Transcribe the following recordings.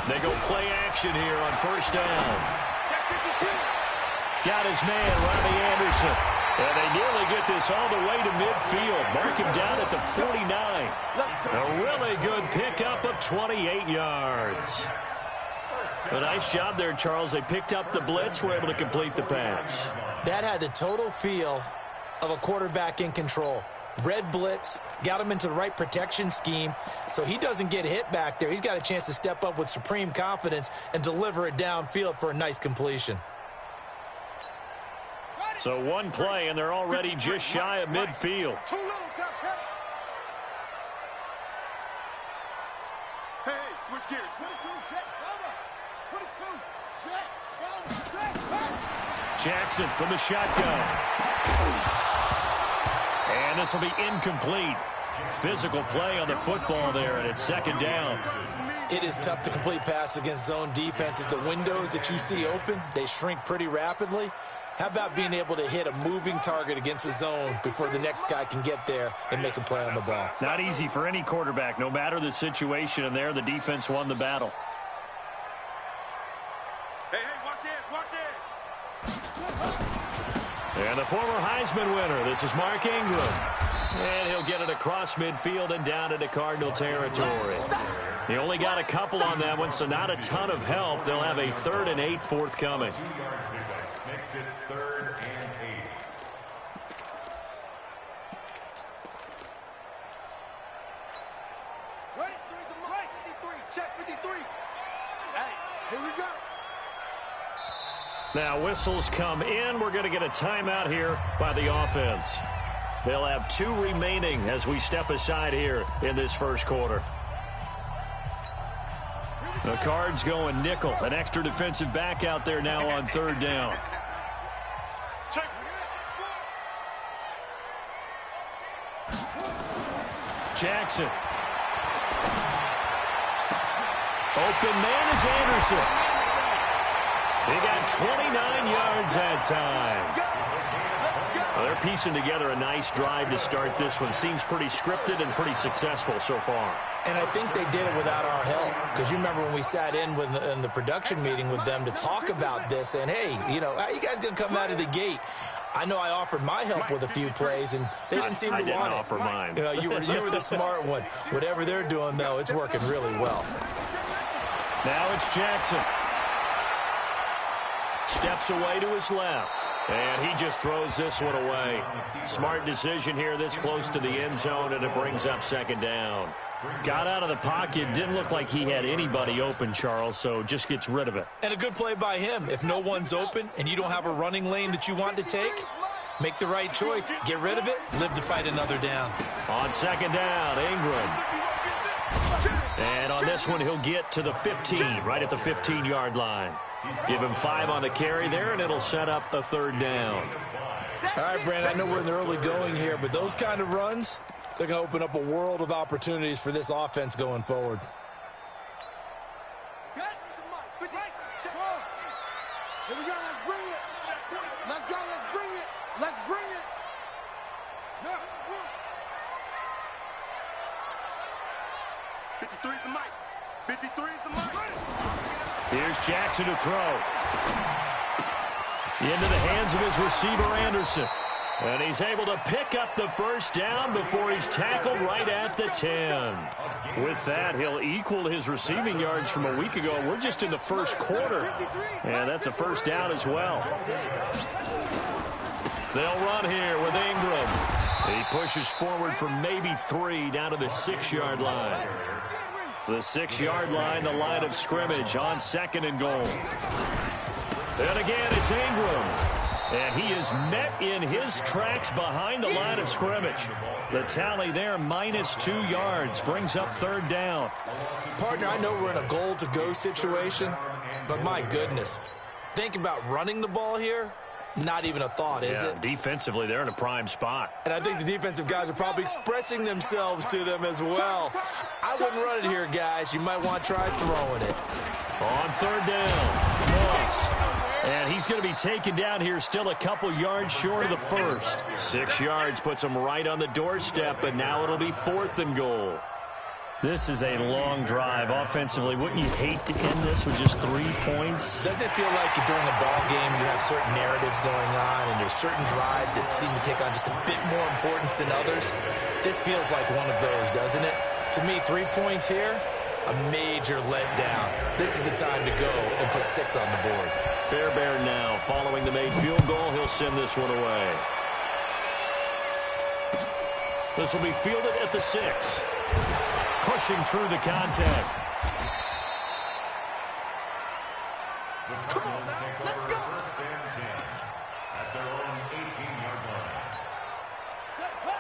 They go play action here on first down. Got his man, Robbie Anderson. And they nearly get this all the way to midfield. Mark him down at the 49. A really good pickup of 28 yards. A nice job there, Charles. They picked up the blitz, were able to complete the pass. That had the total feel of a quarterback in control. Red blitz, got him into the right protection scheme, so he doesn't get hit back there. He's got a chance to step up with supreme confidence and deliver it downfield for a nice completion. So one play, and they're already just shy of midfield. Hey, switch gears. 22, check, over. 22, check, Jackson from the shotgun. And this will be incomplete. Physical play on the football there, and it's second down. It is tough to complete passes against zone defenses. The windows that you see open, they shrink pretty rapidly. How about being able to hit a moving target against a zone before the next guy can get there and make a play on the ball? Not easy for any quarterback, no matter the situation, and there the defense won the battle. Hey, watch it. And the former Heisman winner, this is Mark Ingram. And he'll get it across midfield and down into Cardinal territory. He only got a couple on that one, so not a ton of help. They'll have a 3rd and 8 forthcoming. Makes it 3rd and 8. Ready? 53. Check 53. Hey, here we go. Now whistles come in. We're going to get a timeout here by the offense. They'll have 2 remaining as we step aside here in this first quarter. The Cards going nickel. An extra defensive back out there now on 3rd down. Jackson. Open man is Anderson. He got 29 yards that time. Well, they're piecing together a nice drive to start this one. Seems pretty scripted and pretty successful so far. And I think they did it without our help. Because you remember when we sat in the production meeting with them to talk about this. And, hey, you know, how you guys going to come out of the gate? I know I offered my help with a few plays, and they didn't seem to want it. I didn't offer mine. You know, you were the smart one. Whatever they're doing, though, it's working really well. Now it's Jackson. Steps away to his left. And he just throws this one away. Smart decision here this close to the end zone, and it brings up 2nd down. Got out of the pocket. Didn't look like he had anybody open, Charles, so just gets rid of it. And a good play by him. If no one's open and you don't have a running lane that you want to take, make the right choice. Get rid of it. Live to fight another down. On 2nd down, Ingram. And on this one, he'll get to the 15, right at the 15-yard line. Give him 5 on the carry there, and it'll set up a 3rd down. All right, Brandon, I know we're in the early going here, but those kind of runs, they're going to open up a world of opportunities for this offense going forward. Here we go, let's bring it. Let's go, let's bring it. Let's bring it. 53 is the mic. 53 is the mic. Here's Jackson to throw. Into the hands of his receiver, Anderson. And he's able to pick up the first down before he's tackled right at the 10. With that, he'll equal his receiving yards from a week ago. We're just in the first quarter. And that's a first down as well. They'll run here with Ingram. He pushes forward for maybe 3 down to the 6-yard line. The 6-yard line, the line of scrimmage on 2nd and goal. And again, it's Ingram. And he is met in his tracks behind the line of scrimmage. The tally there, -2 yards, brings up 3rd down. Partner, I know we're in a goal-to-go situation, but my goodness, think about running the ball here. Not even a thought, is it? Defensively, they're in a prime spot. And I think the defensive guys are probably expressing themselves to them as well. I wouldn't run it here, guys. You might want to try throwing it. On 3rd down, Moss. And he's going to be taken down here still a couple yards short of the first. 6 yards puts him right on the doorstep, but now it'll be 4th and goal. This is a long drive. Offensively, wouldn't you hate to end this with just 3 points? Doesn't it feel like during a ball game you have certain narratives going on and there's certain drives that seem to take on just a bit more importance than others? This feels like one of those, doesn't it? To me, 3 points here, a major letdown. This is the time to go and put 6 on the board. Fairbairn now, following the made field goal, he'll send this one away. This will be fielded at the 6. Pushing through the contact. Come on, man. Let's go. First and 10 at their own 18-yard line.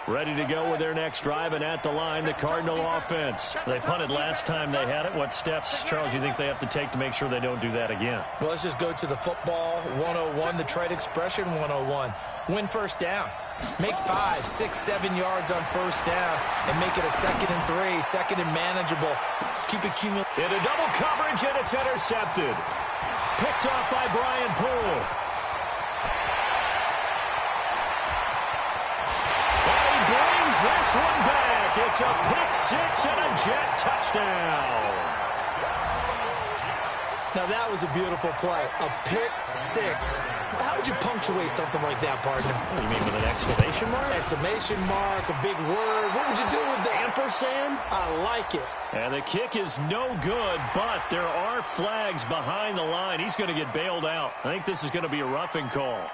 Ready to go with their next drive, and at the line, the Cardinal offense. They punted last time they had it. What steps, Charles, you think they have to take to make sure they don't do that again? Well, let's just go to the football 101, the trade expression 101. Win first down. Make 5, 6, 7 yards on first down and make it a 2nd and 3, 2nd and manageable. Keep it cumulative. Into double coverage, and it's intercepted. Picked off by Brian Poole. And he brings this one back. It's a pick 6 and a jet touchdown. Now, that was a beautiful play. A pick 6. How would you punctuate something like that, partner? What do you mean, with an exclamation mark? Exclamation mark, a big word. What would you do with that? Ampersand? I like it. And the kick is no good, but there are flags behind the line. He's going to get bailed out. I think this is going to be a roughing call.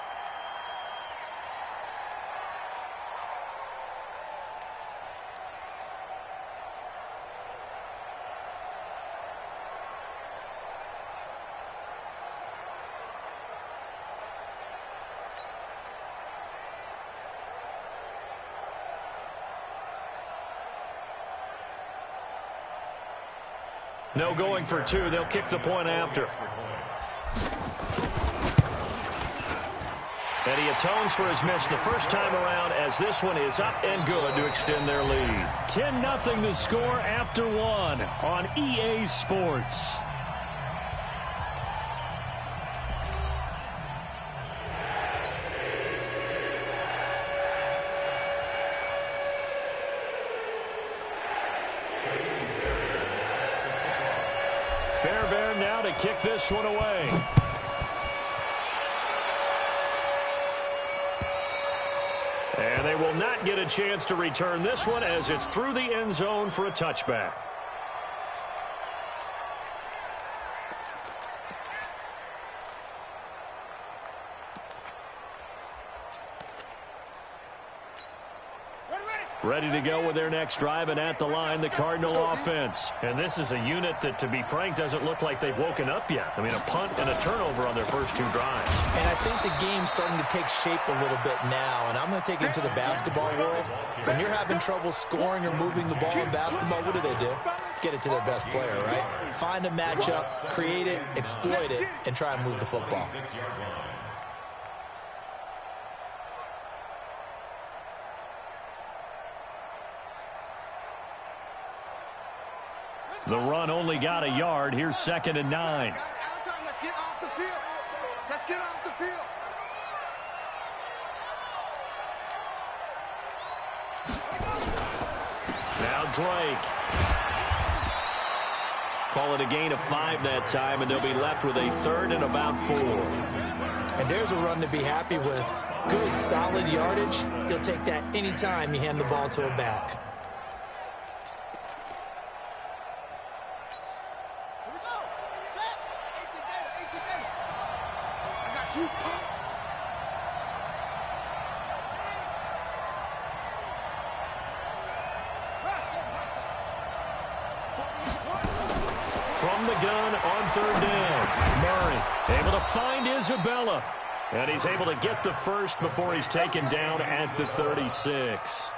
No going for 2. They'll kick the point after. And he atones for his miss the first time around, as this one is up and good to extend their lead. 10-0 the score after 1 on EA Sports. Fairbairn now to kick this one away. And they will not get a chance to return this one as it's through the end zone for a touchback. Ready to go with their next drive, and at the line, the Cardinal offense. And this is a unit that, to be frank, doesn't look like they've woken up yet. I mean, a punt and a turnover on their first 2 drives. And I think the game's starting to take shape a little bit now, and I'm going to take it to the basketball world. When you're having trouble scoring or moving the ball in basketball, what do? Get it to their best player, right? Find a matchup, create it, exploit it, and try and move the football. The run only got a yard. Here's 2nd and 9. Let's get off the field. Let's get off the field. Now Drake. Call it a gain of 5 that time, and they'll be left with a 3rd and about 4. And there's a run to be happy with. Good, solid yardage. He'll take that anytime you hand the ball to a back. From the gun on 3rd down. Murray able to find Isabella. And he's able to get the first before he's taken down at the 36.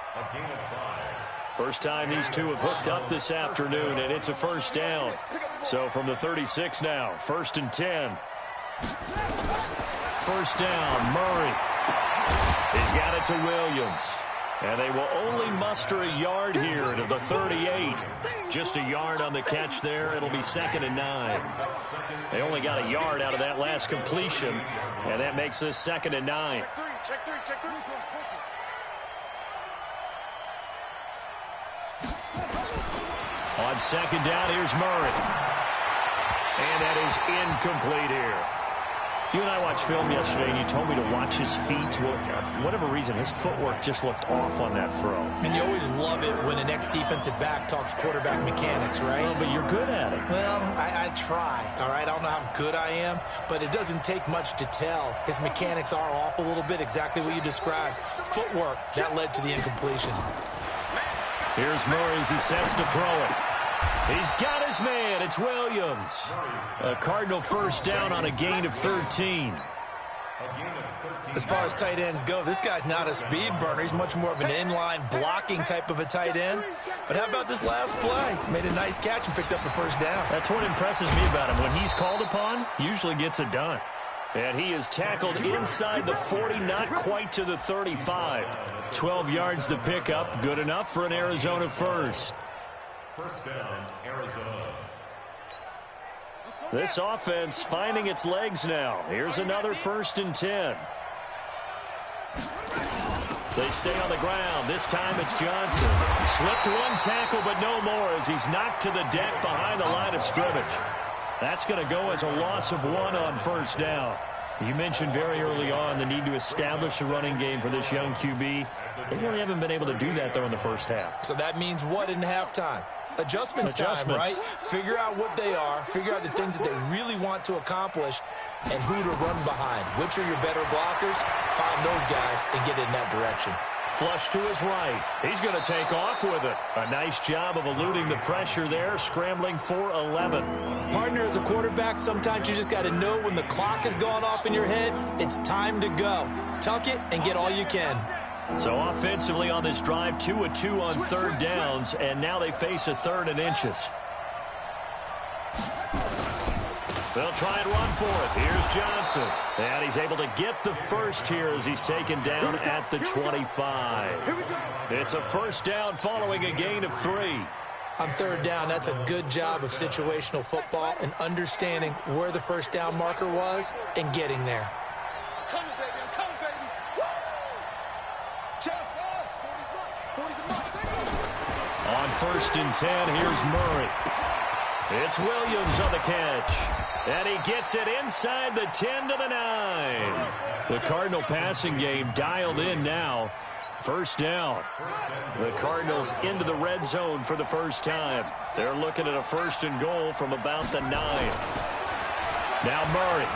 First time these two have hooked up this afternoon, and it's a first down. So from the 36 now, 1st and 10. First down, Murray. He's got it to Williams. And they will only muster a yard here to the 38. Just a yard on the catch there. It'll be 2nd and 9. They only got a yard out of that last completion, and that makes this 2nd and 9. Check 3. On second down, here's Murray. And that is incomplete here. You and I watched film yesterday, and you told me to watch his feet. Well, for whatever reason, his footwork just looked off on that throw. And you always love it when an ex-defensive back talks quarterback mechanics, right? Well, but you're good at it. Well, I try, all right? I don't know how good I am, but it doesn't take much to tell. His mechanics are off a little bit, exactly what you described. Footwork, that led to the incompletion. Here's Murray as he sets to throw it. He's got his man. It's Williams. A Cardinal first down on a gain of 13. As far as tight ends go, this guy's not a speed burner. He's much more of an inline blocking type of a tight end. But how about this last play? Made a nice catch and picked up the first down. That's what impresses me about him. When he's called upon, usually gets it done. And he is tackled inside the 40, not quite to the 35. 12 yards to pick up. Good enough for an Arizona first. First down, Arizona. This offense finding its legs now. Here's another 1st and 10. They stay on the ground. This time it's Johnson. Slipped one tackle, but no more as he's knocked to the deck behind the line of scrimmage. That's going to go as a loss of 1 on first down. You mentioned very early on the need to establish a running game for this young QB. They really haven't been able to do that, though, in the first half. So that means what in halftime? Adjustments time, right? Figure out what they are, figure out the things that they really want to accomplish, and who to run behind. Which are your better blockers? Find those guys and get in that direction. Flush to his right. He's going to take off with it. A nice job of eluding the pressure there, scrambling for 11. Partner, as a quarterback, sometimes you just got to know when the clock is going off in your head, it's time to go. Tuck it and get all you can. So offensively on this drive, 2 of 2 on third downs, and now they face a 3rd and inches. They'll try and run for it. Here's Johnson. And he's able to get the first here as he's taken down at the 25. It's a first down following a gain of 3. On third down, that's a good job of situational football and understanding where the first down marker was and getting there. On 1st and 10, here's Murray. It's Williams on the catch. And he gets it inside the 10 to the 9. The Cardinal passing game dialed in now. First down. The Cardinals into the red zone for the first time. They're looking at a 1st and goal from about the 9. Now Murray.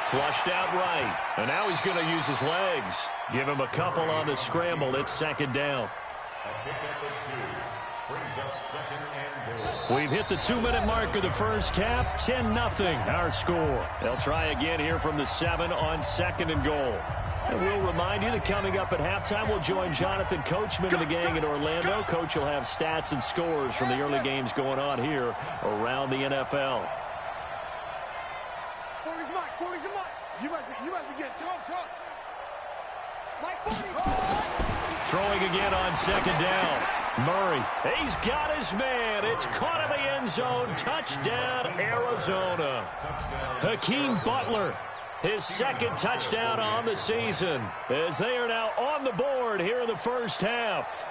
Flushed out right. And now he's going to use his legs. Give him a couple on the scramble. It's 2nd down. We've hit the 2-minute mark of the first half. 10-0 our score. They'll try again here from the 7 on 2nd and goal. And we'll remind you that coming up at halftime, we'll join Jonathan Coachman and the gang in Orlando. Coach will have stats and scores from the early games going on here around the NFL. You must be getting tough. Throwing again on 2nd down. Murray, he's got his man. It's caught in the end zone. Touchdown, Arizona. Hakeem Butler, his 2nd touchdown on the season, as they are now on the board here in the first half.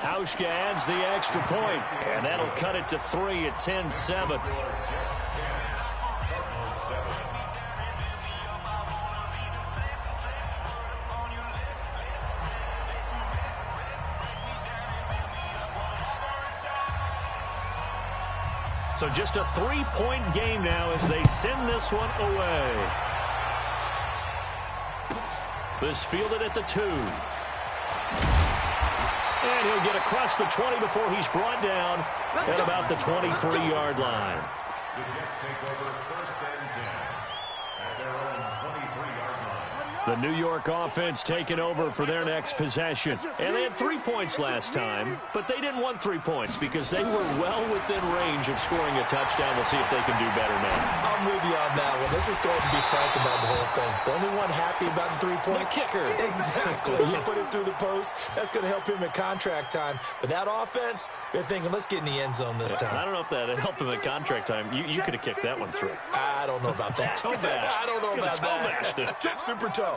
Hauschka adds the extra point, and that'll cut it to 3 at 10-7. So just a 3-point game now as they send this one away. This fielded at the 2. And he'll get across the 20 before he's brought down at about the 23-yard line. The Jets take over 1st and 10 at their own 23-yard line. The New York offense taking over for their next possession. And they had 3 points last time, but they didn't want 3 points because they were well within range of scoring a touchdown. We'll see if they can do better now. I'm with you on that one. Let's just go ahead and be frank about the whole thing. The only one happy about the 3-point? The kicker. Exactly. You put it through the post. That's going to help him in contract time. But that offense, they're thinking, let's get in the end zone this time. I don't know if that helped him in contract time. You could have kicked that one through. I don't know about that. Toe bash. I don't know about Toe bashed that. it. Super toe.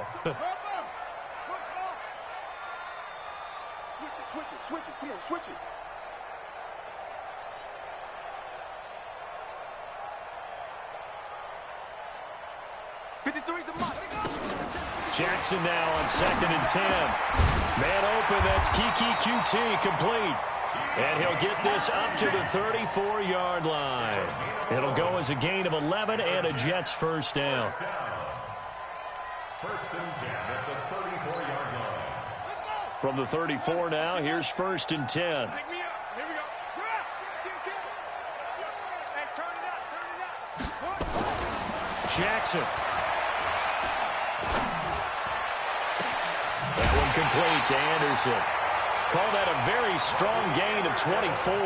Switch it. Come on, switch it. Jackson now on 2nd and 10. Man open, that's Kiki QT complete. And he'll get this up to the 34-yard line. It'll go as a gain of 11 and a Jets first down. First and 10 at the 34-yard line. From the 34 now, here's 1st and 10. Pick me up. Here we go. Hey, turn it up. Jackson. That one complete to Anderson. Call that a very strong gain of 24. A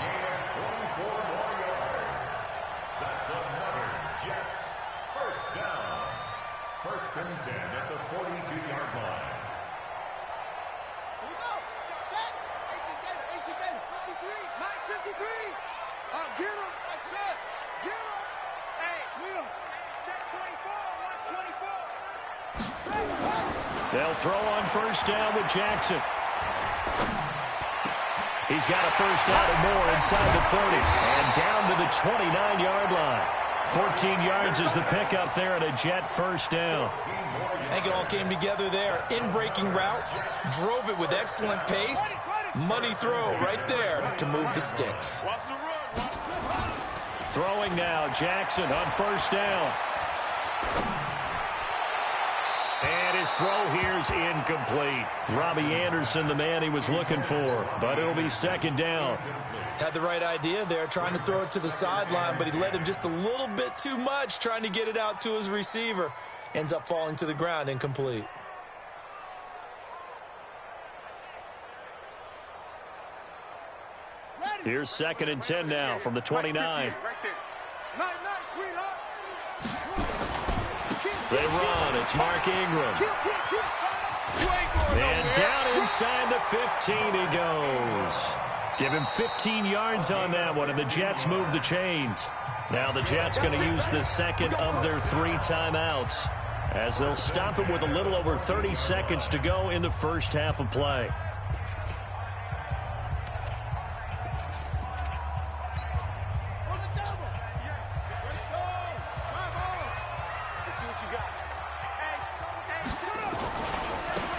gain of 24 more yards. That's another Jets first down. First and 10 at the 42-yard line. Here we go. Set. 18 53. Mike, 53. Get him. Set. Get him. Hey, Will. Check 24. Watch 24. They'll throw on first down with Jackson. He's got a first down and more inside the 30. And down to the 29-yard line. 14 yards is the pickup there and a Jet first down. I think it all came together there. In-breaking route, drove it with excellent pace. Money throw right there to move the sticks. Watch the run. Throwing now, Jackson on first down. And his throw here's incomplete. Robbie Anderson, the man he was looking for, but it'll be second down. Had the right idea there, trying to throw it to the sideline, but he led him just a little bit too much, trying to get it out to his receiver. Ends up falling to the ground, incomplete. Here's 2nd and 10 now from the 29. Right there. Nice, sweetheart. They run. It's Mark Ingram. And down inside the 15 he goes. Give him 15 yards on that one, and the Jets move the chains. Now the Jets going to use the second of their 3 timeouts as they'll stop it with a little over 30 seconds to go in the first half of play.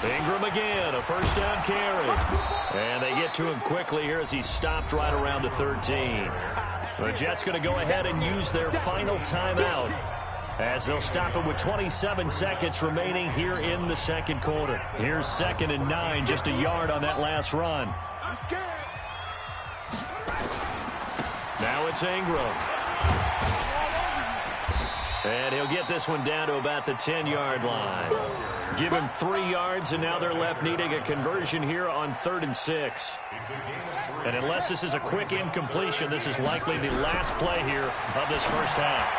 Ingram again, a first down carry. And they get to him quickly here as he stopped right around the 13. The Jets going to go ahead and use their final timeout as they'll stop it with 27 seconds remaining here in the second quarter. Here's 2nd and 9, just a yard on that last run. Now it's Ingram. And he'll get this one down to about the 10-yard line. Give him 3 yards, and now they're left needing a conversion here on 3rd and 6. And unless this is a quick incompletion, this is likely the last play here of this first half.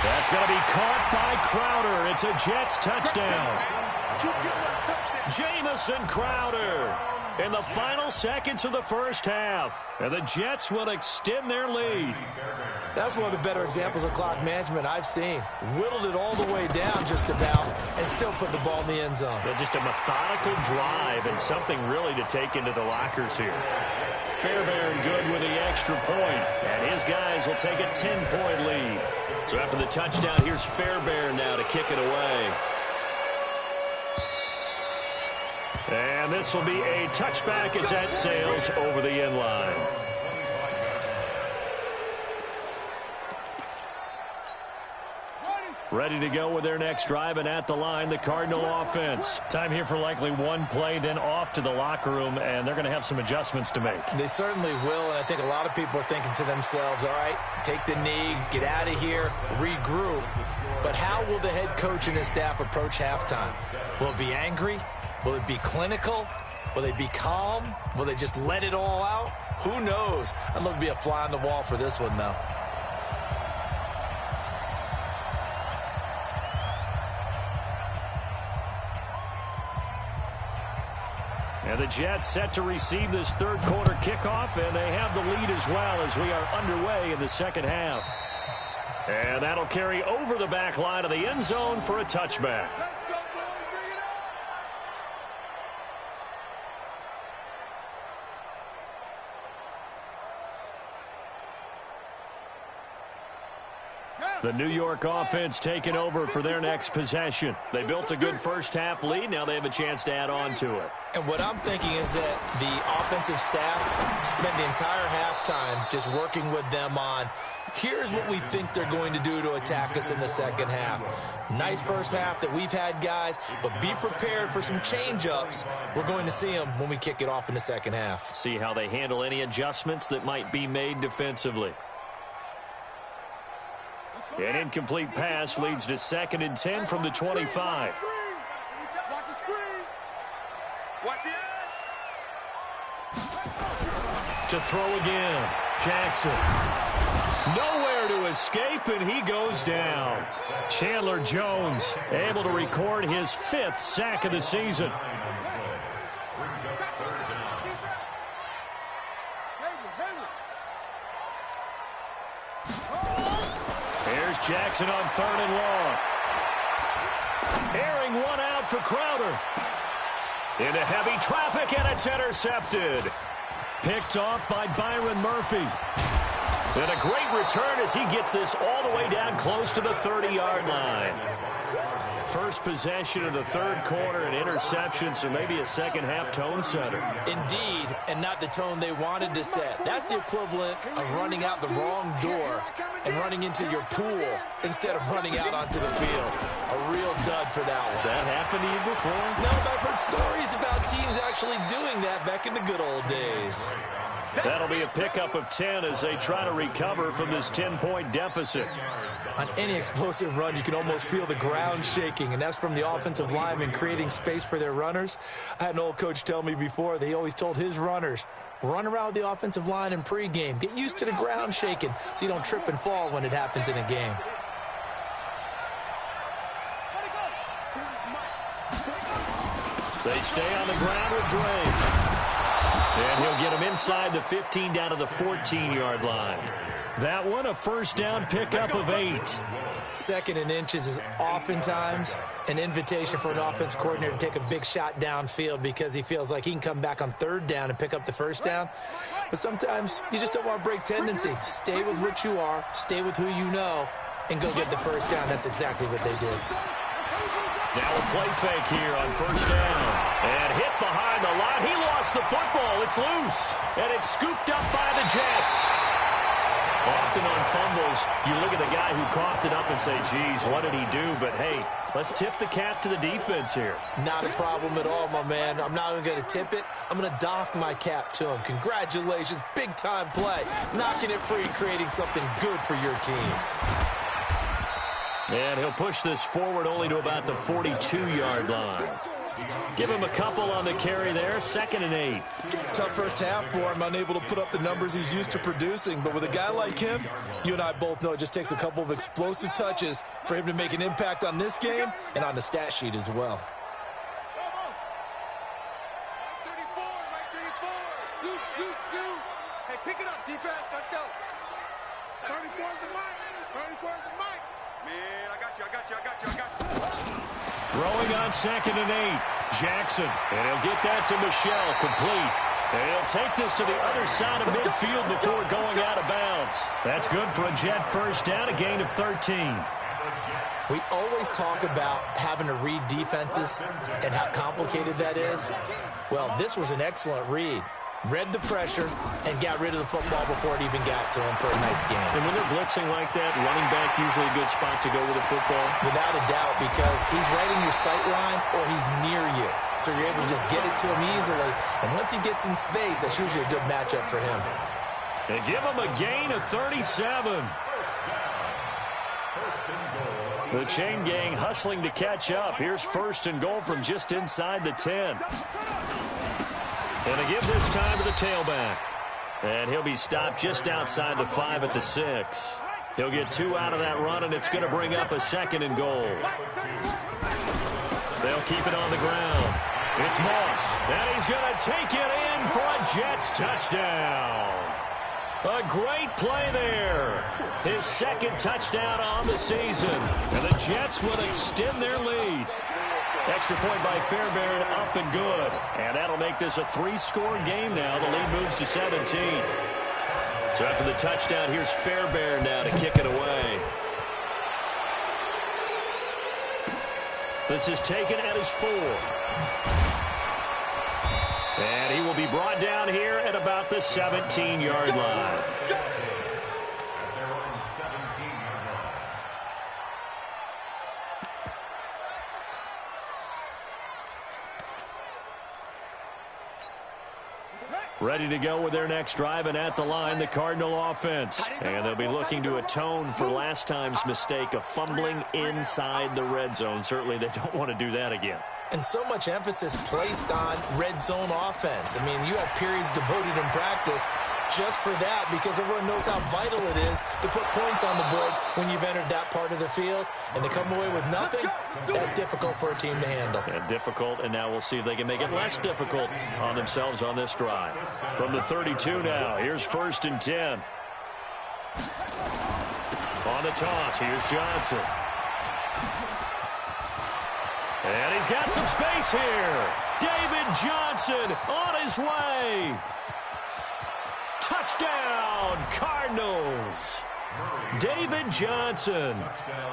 That's going to be caught by Crowder. It's a Jets touchdown. Jamison Crowder in the final seconds of the first half. And the Jets will extend their lead. That's one of the better examples of clock management I've seen. Whittled it all the way down just about and still put the ball in the end zone. Well, just a methodical drive and something really to take into the lockers here. Fairbairn good with the extra point, and his guys will take a 10-point lead. So after the touchdown, here's Fairbairn now to kick it away. And this will be a touchback as that sails over the end line. Ready to go with their next drive, and at the line, the Cardinal offense. Time here for likely one play, then off to the locker room, and they're going to have some adjustments to make. They certainly will, and I think a lot of people are thinking to themselves, all right, take the knee, get out of here, regroup. But how will the head coach and his staff approach halftime? Will it be angry? Will it be clinical? Will they be calm? Will they just let it all out? Who knows? I'd love to be a fly on the wall for this one, though. And the Jets set to receive this third quarter kickoff, and they have the lead as well as we are underway in the second half. And that'll carry over the back line of the end zone for a touchback. The New York offense taking over for their next possession. They built a good first-half lead. Now they have a chance to add on to it. And what I'm thinking is that the offensive staff spent the entire halftime just working with them on, here's what we think they're going to do to attack us in the second half. Nice first half that we've had, guys, but be prepared for some change-ups. We're going to see them when we kick it off in the second half. See how they handle any adjustments that might be made defensively. An incomplete pass leads to 2nd and 10 from the 25. Watch the screen. Watch the edge. To throw again, Jackson. Nowhere to escape, and he goes down. Chandler Jones able to record his 5th sack of the season. Here's Jackson on 3rd and long. Airing one out for Crowder. Into heavy traffic, and it's intercepted. Picked off by Byron Murphy. And a great return as he gets this all the way down close to the 30-yard line. First possession of the third quarter, an interception, so maybe a second-half tone setter. Indeed, and not the tone they wanted to set. That's the equivalent of running out the wrong door and running into your pool instead of running out onto the field. A real dud for that one. Has that happened to you before? No, but I've heard stories about teams actually doing that back in the good old days. That'll be a pickup of 10 as they try to recover from this 10-point deficit. On any explosive run, you can almost feel the ground shaking, and that's from the offensive linemen creating space for their runners. I had an old coach tell me before, they always told his runners, run around the offensive line in pregame. Get used to the ground shaking so you don't trip and fall when it happens in a game. They stay on the ground with Dre. And he'll get him inside the 15 down to the 14-yard line. That one, a first down pickup of 8. 2nd and inches is oftentimes an invitation for an offense coordinator to take a big shot downfield because he feels like he can come back on 3rd down and pick up the first down. But sometimes you just don't want to break tendency. Stay with what you are, stay with who you know, and go get the first down. That's exactly what they did. Now a play fake here on first down. And hit behind the line. He lost the football. It's loose. And it's scooped up by the Jets. Often on fumbles, you look at the guy who coughed it up and say, geez, what did he do? But, hey, let's tip the cap to the defense here. Not a problem at all, my man. I'm not even going to tip it. I'm going to doff my cap to him. Congratulations. Big-time play. Knocking it free and creating something good for your team. And he'll push this forward only to about the 42-yard line. Give him a couple on the carry there, 2nd and 8. Tough first half for him, unable to put up the numbers he's used to producing. But with a guy like him, you and I both know it just takes a couple of explosive touches for him to make an impact on this game and on the stat sheet as well. 34, right 34. Shoot. Hey, pick it up, defense. Let's go. 34 is the mic. 34 is the mic. Man, I got you. Throwing on 2nd and 8. Jackson. And he'll get that to Michelle, complete. And he'll take this to the other side of midfield before going out of bounds. That's good for a Jet first down, a gain of 13. We always talk about having to read defenses and how complicated that is. Well, this was an excellent read. Read the pressure and got rid of the football before it even got to him for a nice game. And when they're blitzing like that, running back usually a good spot to go with the football? Without a doubt, because he's right in your sight line or he's near you. So you're able to just get it to him easily. And once he gets in space, that's usually a good matchup for him. And give him a gain of 37. The chain gang hustling to catch up. Here's 1st and goal from just inside the 10. And they give this time to the tailback. And he'll be stopped just outside the 5 at the 6. He'll get 2 out of that run, and it's going to bring up a 2nd and goal. They'll keep it on the ground. It's Moss, and he's going to take it in for a Jets touchdown. A great play there. His 2nd touchdown on the season. And the Jets will extend their lead. Extra point by Fairbairn, up and good. And that'll make this a 3-score game now. The lead moves to 17. So after the touchdown, here's Fairbairn now to kick it away. This is taken at his 4. And he will be brought down here at about the 17-yard line. Ready to go with their next drive, and at the line, the Cardinal offense. And they'll be looking to atone for last time's mistake of fumbling inside the red zone. Certainly they don't want to do that again. And so much emphasis placed on red zone offense. I mean, you have periods devoted in practice just for that, because everyone knows how vital it is to put points on the board when you've entered that part of the field. And to come away with nothing, that's difficult for a team to handle. Yeah, difficult, and now we'll see if they can make it less difficult on themselves on this drive. From the 32 now, here's 1st and 10. On the toss, here's Johnson. And he's got some space here. David Johnson on his way. Touchdown, Cardinals. David Johnson,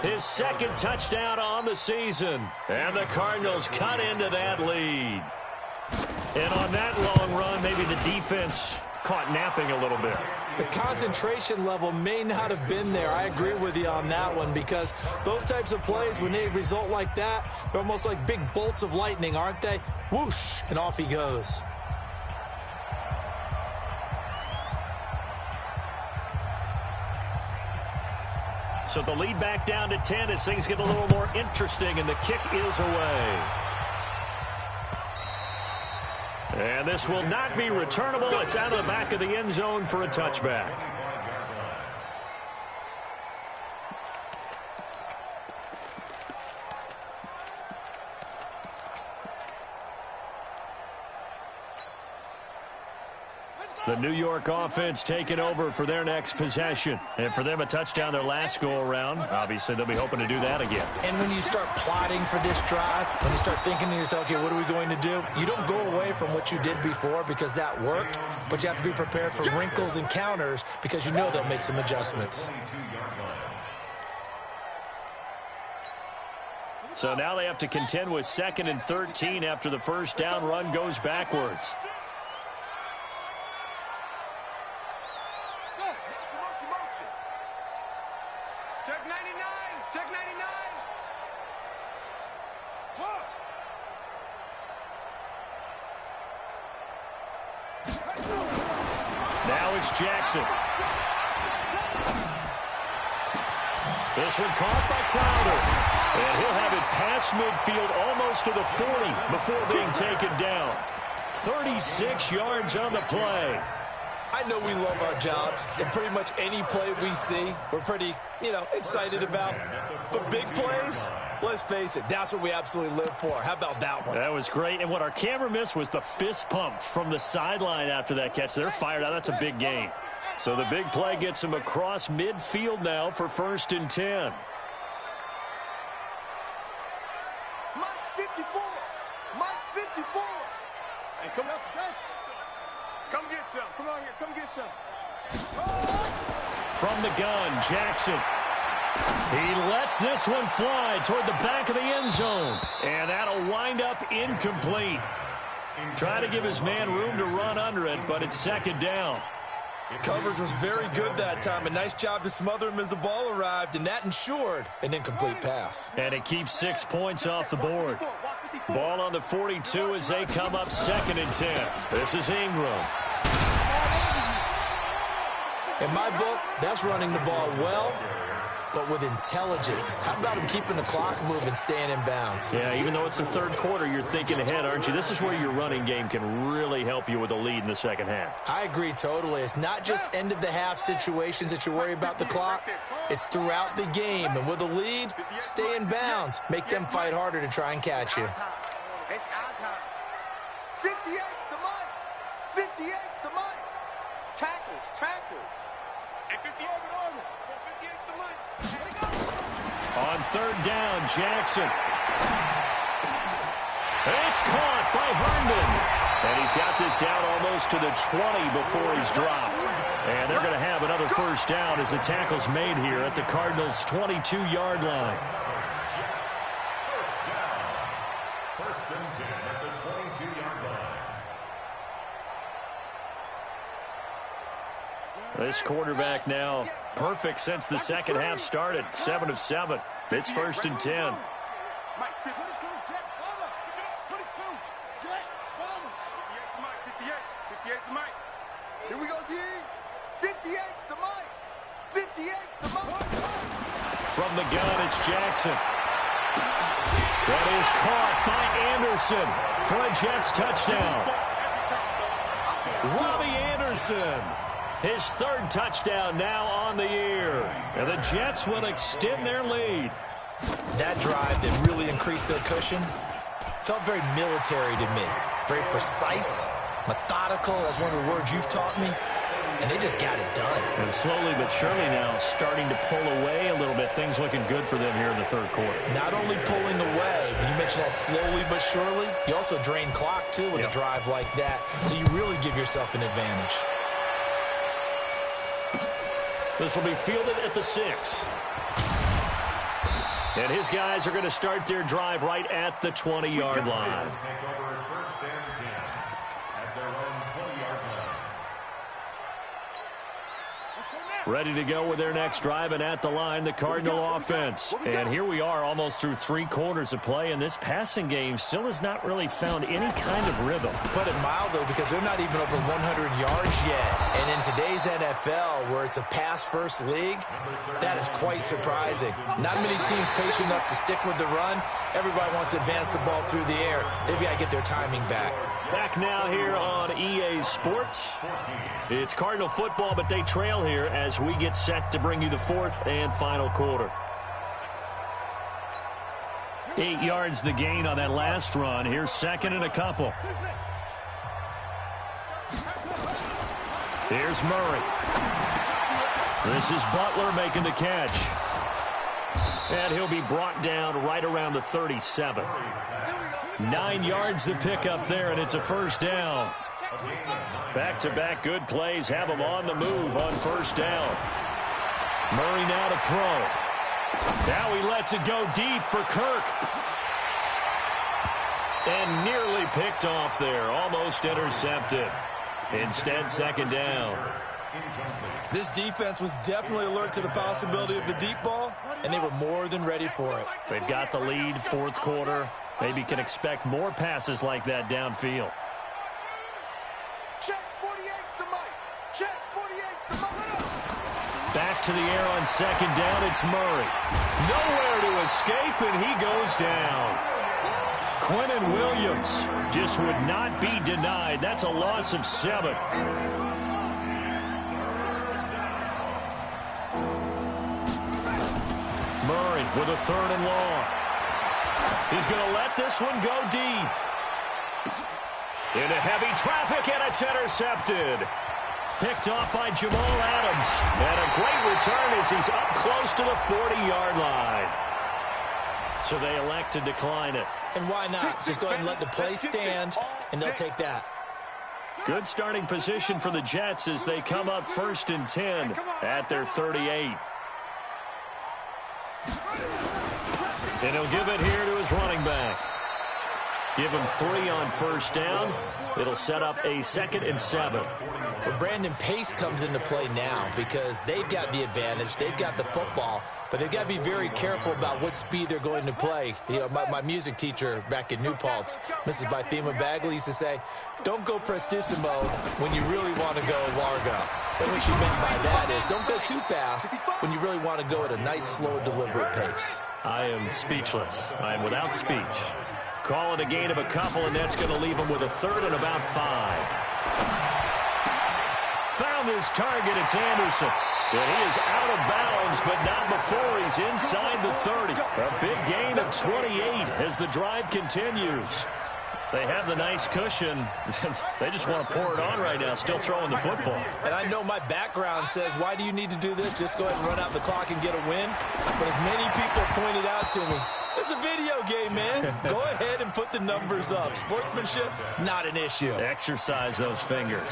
his 2nd touchdown on the season. And the Cardinals cut into that lead. And on that long run, maybe the defense caught napping a little bit. The concentration level may not have been there. I agree with you on that one, because those types of plays, when they result like that, they're almost like big bolts of lightning, aren't they? Whoosh, and off he goes. So the lead back down to 10 as things get a little more interesting, and the kick is away. And this will not be returnable. It's out of the back of the end zone for a touchback. The New York offense taking over for their next possession. And for them, a touchdown their last go-around. Obviously, they'll be hoping to do that again. And when you start plotting for this drive, when you start thinking to yourself, okay, what are we going to do? You don't go away from what you did before because that worked, but you have to be prepared for wrinkles and counters because you know they'll make some adjustments. So now they have to contend with 2nd and 13 after the first down run goes backwards. Check 99. Check 99. Now it's Jackson. This one caught by Crowder. And he'll have it past midfield almost to the 40 before being taken down. 36 yards on the play. I know we love our jobs, and pretty much any play we see, we're pretty, excited about. But big plays, let's face it, that's what we absolutely live for. How about that one? That was great, and what our camera missed was the fist pump from the sideline after that catch. They're fired out. That's a big gain. So the big play gets him across midfield now for 1st and 10. Mike 54. Mike 54. Hey, come up, guys. Come get some. Come on here. Come get some. From the gun, Jackson. He lets this one fly toward the back of the end zone. And that'll wind up incomplete. Try to give his man room to run under it, but it's 2nd down. Coverage was very good that time. A nice job to smother him as the ball arrived, and that ensured an incomplete pass. And it keeps 6 points off the board. Ball on the 42 as they come up 2nd and 10. This is Ingram. In my book, that's running the ball well, but with intelligence. How about him keeping the clock moving, staying in bounds? Yeah, even though it's the 3rd quarter, you're thinking ahead, aren't you? This is where your running game can really help you with a lead in the 2nd half. I agree totally. It's not just end-of-the-half situations that you worry about the clock. It's throughout the game. And with a lead, stay in bounds. Make them fight harder to try and catch you. It's our time. 58's the Mike. 58's the Mike. Tackles. And 58's the Mike. 58's the Mike. On 3rd down, Jackson. It's caught by Herndon. And he's got this down almost to the 20 before he's dropped. And they're going to have another 1st down as the tackle's made here at the Cardinals' 22-yard line. This quarterback now perfect since the second half started. 7 of 7. It's 1st and 10. Mike, 22, Jet, Bomber. 22, Jet, Bomber. 58 to Mike. Here we go, G. 58 to Mike. 58 to Mike. From the gun, it's Jackson. That is caught by Anderson for a Jets touchdown. Robbie Anderson, his 3rd touchdown now on the year. And the Jets will extend their lead. That drive that really increased their cushion felt very military to me. Very precise, methodical. That's one of the words you've taught me. And they just got it done. And slowly but surely now starting to pull away a little bit. Things looking good for them here in the 3rd quarter. Not only pulling away, but you mentioned that slowly but surely. You also drain clock, too, with a drive like that. So you really give yourself an advantage. This will be fielded at the 6. And his guys are going to start their drive right at the 20-yard line. Take over 1st and 10 at their own 20-yard line. Ready to go with their next drive, and at the line, the Cardinal offense. And here we are almost through 3 quarters of play, and this passing game still has not really found any kind of rhythm. Put it mild, though, because they're not even over 100 yards yet. And in today's NFL, where it's a pass-first league, that is quite surprising. Not many teams patient enough to stick with the run. Everybody wants to advance the ball through the air. They've got to get their timing back. Back now here on EA Sports. It's Cardinal football, but they trail here as we get set to bring you the 4th and final quarter. 8 yards the gain on that last run. Here's 2nd and a couple. Here's Murray. This is Butler making the catch. And he'll be brought down right around the 37. 9 yards the pickup there, and it's a 1st down. Back-to-back good plays have him on the move on 1st down. Murray now to throw. Now he lets it go deep for Kirk. And nearly picked off there. Almost intercepted. Instead, 2nd down. This defense was definitely alert to the possibility of the deep ball, and they were more than ready for it. They've got the lead, 4th quarter. Maybe can expect more passes like that downfield. Check 48's to Mike. Check 48's to Mike. Back to the air on 2nd down. It's Murray. Nowhere to escape, and he goes down. Quentin Williams just would not be denied. That's a loss of 7. Murray with a 3rd and long. He's going to let this one go deep. Into heavy traffic, and it's intercepted. Picked off by Jamal Adams. And a great return as he's up close to the 40-yard line. So they elect to decline it. And why not? Just go ahead and let the play stand, and they'll take that. Good starting position for the Jets as they come up 1st and 10 at their 38. And he'll give it here to his running back. Give him 3 on 1st down. It'll set up a 2nd and 7. But Brandon, pace comes into play now because they've got the advantage. They've got the football, but they've got to be very careful about what speed they're going to play. You know, my music teacher back in New Paltz, Mrs. Bythema Bagley, used to say, don't go prestissimo when you really want to go largo. And what she meant by that is don't go too fast when you really want to go at a nice, slow, deliberate pace. I am speechless. I am without speech. Call it a gain of a couple, and that's going to leave him with a 3rd and about 5. Found his target. It's Anderson. And he is out of bounds, but not before he's inside the 30. A big gain of 28 as the drive continues. They have the nice cushion. They just want to pour it on right now, still throwing the football. And I know my background says, why do you need to do this? Just go ahead and run out the clock and get a win. But as many people pointed out to me, it's a video game, man. Go ahead and put the numbers up. Sportsmanship, not an issue. Exercise those fingers.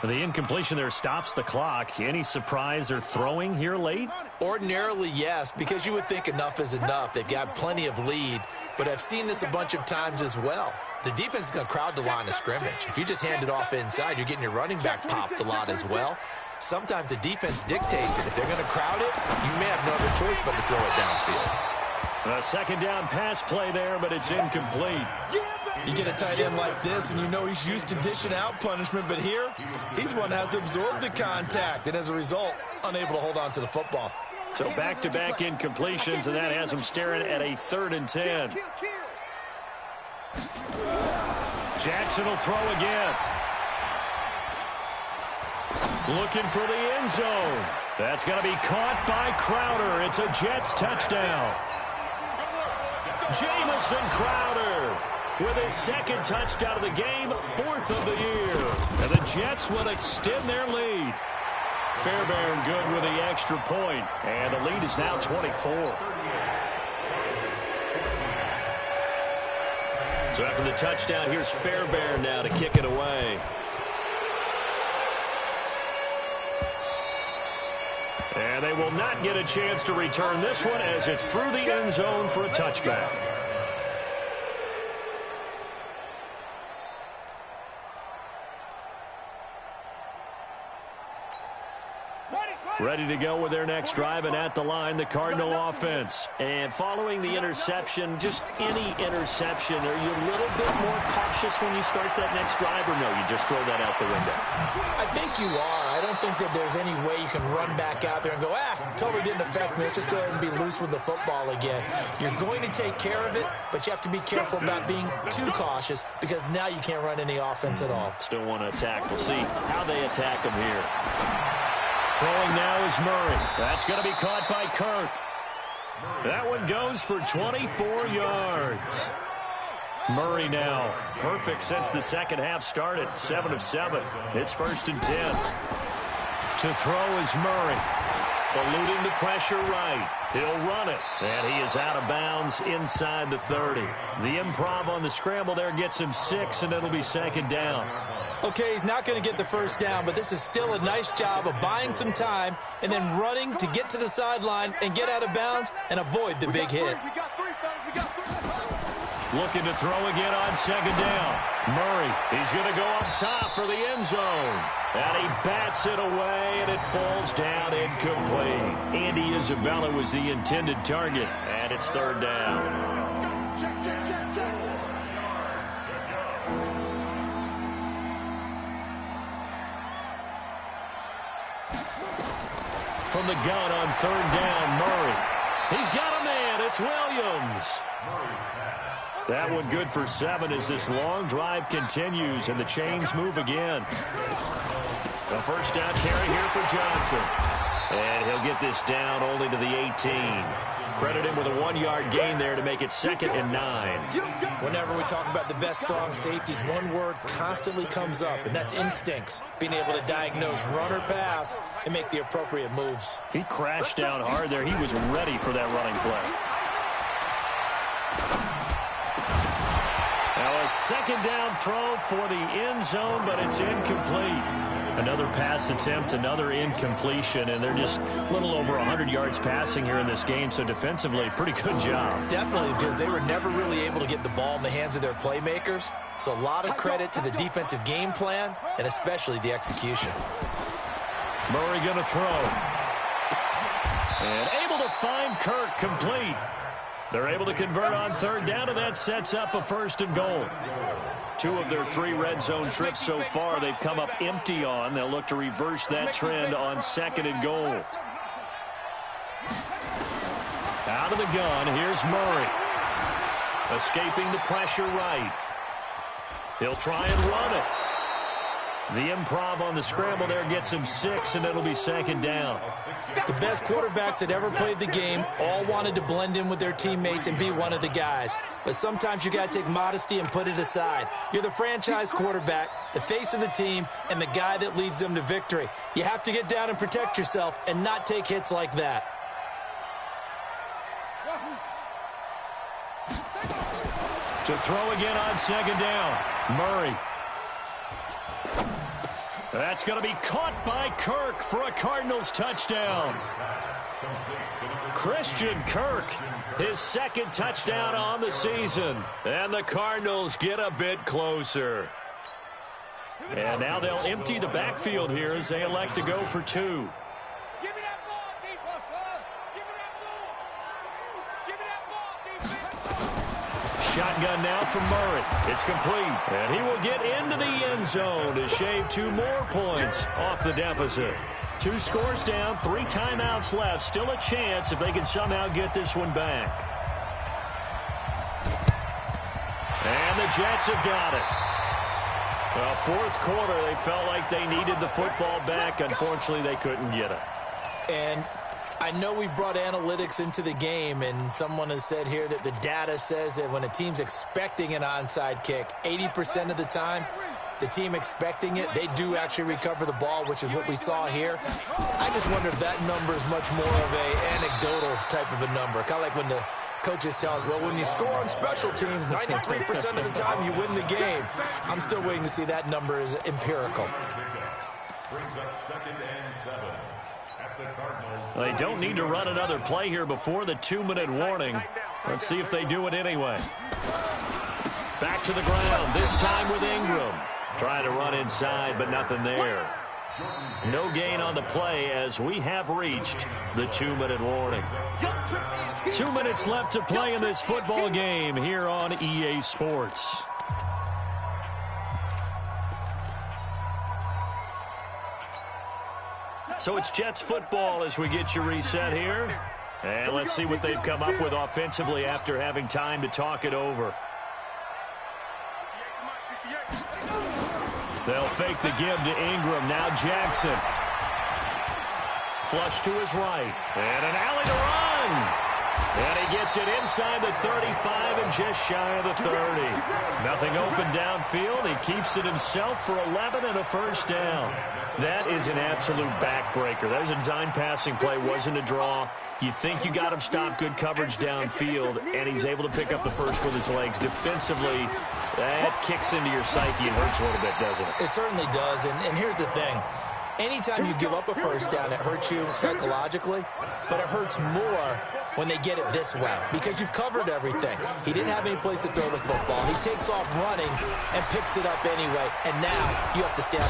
The incompletion there stops the clock. Any surprise they're throwing here late? Ordinarily, yes, because you would think enough is enough. They've got plenty of lead, but I've seen this a bunch of times as well. The defense is going to crowd the line of scrimmage. If you just hand it off inside, you're getting your running back popped a lot as well. sometimes the defense dictates it. If they're going to crowd it, you may have no other choice but to throw it downfield. A second down pass play there, but it's incomplete. You get a tight end like this, and you know he's used to dishing out punishment, but here, he's one that has to absorb the contact, and as a result, unable to hold on to the football. So back-to-back incompletions, and that has him staring at a 3rd and 10. Jackson will throw again. Looking for the end zone. That's going to be caught by Crowder. It's a Jets touchdown. Jamison Crowder with his 2nd touchdown of the game, 4th of the year. And the Jets will extend their lead. Fairbairn good with the extra point, and the lead is now 24. So after the touchdown, here's Fairbairn now to kick it away. And they will not get a chance to return this one as it's through the end zone for a touchback. Ready to go with their next drive, and at the line, the Cardinal offense. And following the interception, just any interception, are you a little bit more cautious when you start that next drive, or no, you just throw that out the window? I think you are. I don't think that there's any way you can run back out there and go, totally didn't affect me. Let's just go ahead and be loose with the football again. You're going to take care of it, but you have to be careful about being too cautious because now you can't run any offense at all. Still want to attack. We'll see how they attack them here. Throwing now is Murray. That's going to be caught by Kirk. That one goes for 24 yards. Murray now perfect since the second half started. 7 of 7. It's 1st and 10. To throw is Murray. Eluding the pressure right. He'll run it. And he is out of bounds inside the 30. The improv on the scramble there gets him 6, and it'll be 2nd down. Okay, he's not going to get the first down, but this is still a nice job of buying some time and then running to get to the sideline and get out of bounds and avoid the big hit. Looking to throw again on 2nd down. Murray, he's going to go up top for the end zone. And he bats it away, and it falls down incomplete. Andy Isabella was the intended target, and it's 3rd down. Check. From the gun on 3rd down, Murray. He's got a man. It's Williams. That one good for 7 as this long drive continues and the chains move again. A 1st down carry here for Johnson. And he'll get this down only to the 18. Credit him with a 1-yard gain there to make it 2nd and 9. Whenever we talk about the best strong safeties, one word constantly comes up, and that's instincts. Being able to diagnose run or pass and make the appropriate moves. He crashed down hard there. He was ready for that running play. Now a 2nd down throw for the end zone, but it's incomplete. Another pass attempt, another incompletion, and they're just a little over 100 yards passing here in this game, so defensively, pretty good job. Definitely, because they were never really able to get the ball in the hands of their playmakers, so a lot of credit to the defensive game plan, and especially the execution. Murray going to throw. And able to find Kirk complete. They're able to convert on 3rd down, and that sets up a 1st and goal. 2 of their 3 red zone trips so far they've come up empty on. They'll look to reverse that trend on 2nd and goal. Out of the gun, here's Murray. Escaping the pressure right. He'll try and run it. The improv on the scramble there gets him 6, and it'll be 2nd down. The best quarterbacks that ever played the game all wanted to blend in with their teammates and be one of the guys. But sometimes you got to take modesty and put it aside. You're the franchise quarterback, the face of the team, and the guy that leads them to victory. You have to get down and protect yourself and not take hits like that. To throw again on 2nd down, Murray. That's going to be caught by Kirk for a Cardinals touchdown. Christian Kirk, his 2nd touchdown on the season. And the Cardinals get a bit closer. And now they'll empty the backfield here as they elect to go for 2. Give me that ball, defense. Give me that ball. Give me that ball, defense. Shotgun now from Murray. It's complete. And he will get into the end zone to shave 2 more points off the deficit. 2 scores down, 3 timeouts left. Still a chance if they can somehow get this one back. And the Jets have got it. Well, fourth quarter, they felt like they needed the football back. Unfortunately, they couldn't get it. And I know we brought analytics into the game, and someone has said here that the data says that when a team's expecting an onside kick, 80% of the time, the team expecting it, they do actually recover the ball, which is what we saw here. I just wonder if that number is much more of an anecdotal type of a number. Kind of like when the coaches tell us, well, when you score on special teams, 93% of the time you win the game. I'm still waiting to see that number is empirical. Brings up 2nd and 7 at the Cardinals. They don't need to run another play here before the 2-minute warning. Let's see if they do it anyway. Back to the ground, this time with Ingram. Trying to run inside, but nothing there. No gain on the play as we have reached the 2-minute warning. 2 minutes left to play in this football game here on EA Sports. So it's Jets football as we get you reset here. And let's see what they've come up with offensively after having time to talk it over. They'll fake the give to Ingram. Now Jackson. Flush to his right. And an alley to run. And he gets it inside the 35 and just shy of the 30. Nothing open downfield. He keeps it himself for 11 and a first down. That is an absolute backbreaker. That was a design passing play. Wasn't a draw. You think you got him stopped, good coverage downfield, and he's able to pick up the first with his legs. Defensively, that kicks into your psyche and hurts a little bit, doesn't it? It certainly does, and here's the thing. Anytime you give up a first down, it hurts you psychologically, but it hurts more when they get it this way because you've covered everything. He didn't have any place to throw the football. He takes off running and picks it up anyway, and now you have to stand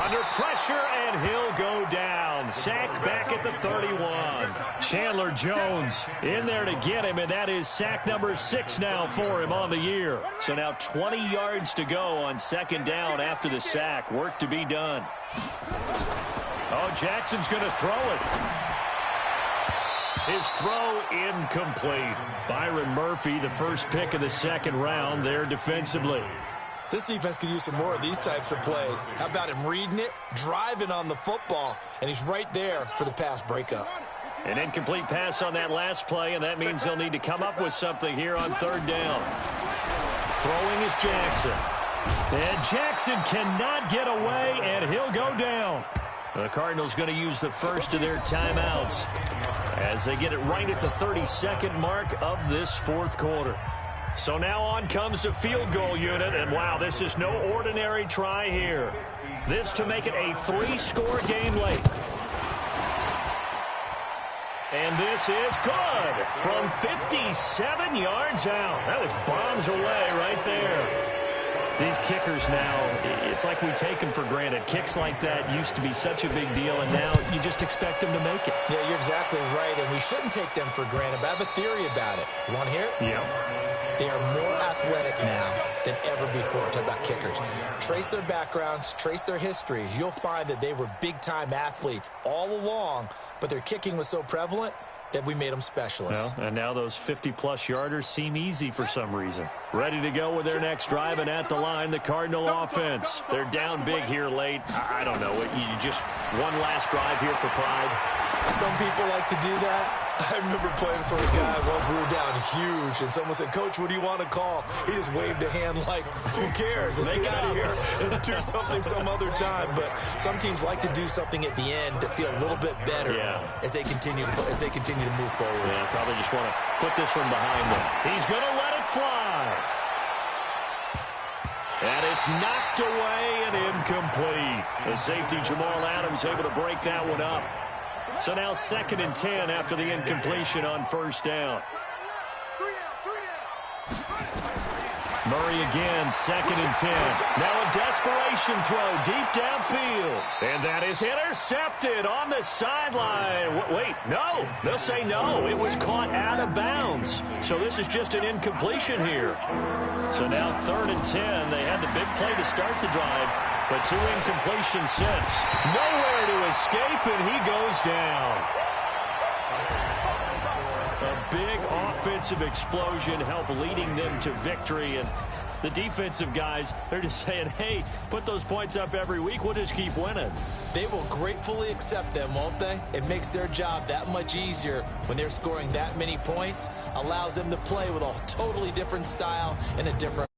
under pressure, and he'll go down. Sacked back at the 31. Chandler Jones in there to get him, and that is sack number 6 now for him on the year. So now 20 yards to go on 2nd down after the sack. Work to be done. Oh, Jackson's going to throw it. His throw incomplete. Byron Murphy, the first pick of the 2nd round there defensively. This defense could use some more of these types of plays. How about him reading it, driving on the football, and he's right there for the pass breakup. An incomplete pass on that last play, and that means they'll need to come up with something here on 3rd down. Throwing is Jackson. And Jackson cannot get away, and he'll go down. The Cardinals going to use the first of their timeouts as they get it right at the 32nd mark of this 4th quarter. So now on comes the field goal unit, and wow, this is no ordinary try here. This to make it a 3-score game late. And this is good from 57 yards out. That was bombs away right there. These kickers now, it's like we take them for granted. Kicks like that used to be such a big deal, and now you just expect them to make it. Yeah, you're exactly right, and we shouldn't take them for granted, but I have a theory about it. You want to hear it? Yeah. They are more athletic now than ever before. Talk about kickers. Trace their backgrounds, trace their histories. You'll find that they were big-time athletes all along, but their kicking was so prevalent that we made them specialists. Well, and now those 50-plus yarders seem easy for some reason. Ready to go with their next drive, and at the line, the Cardinal offense. They're down big here late. I don't know. You just one last drive here for pride. Some people like to do that. I remember playing for a guy once we were down huge, and someone said, "Coach, what do you want to call?" He just waved a hand like, "Who cares? Let's get out of here and do something some other time." But some teams like to do something at the end to feel a little bit better as they continue to move forward. Yeah, probably just want to put this one behind them. He's going to let it fly. And it's knocked away and incomplete. The safety, Jamal Adams, able to break that one up. So now 2nd and 10 after the incompletion on 1st down. Murray again, 2nd and 10. Now a desperation throw deep downfield. And that is intercepted on the sideline. Wait, no. They'll say no. It was caught out of bounds. So this is just an incompletion here. So now 3rd and 10. They had the big play to start the drive, but 2 incompletions since. Nowhere to escape, and he goes down. A big offensive explosion helped leading them to victory. And the defensive guys, they're just saying, hey, put those points up every week. We'll just keep winning. They will gratefully accept them, won't they? It makes their job that much easier when they're scoring that many points. Allows them to play with a totally different style and a different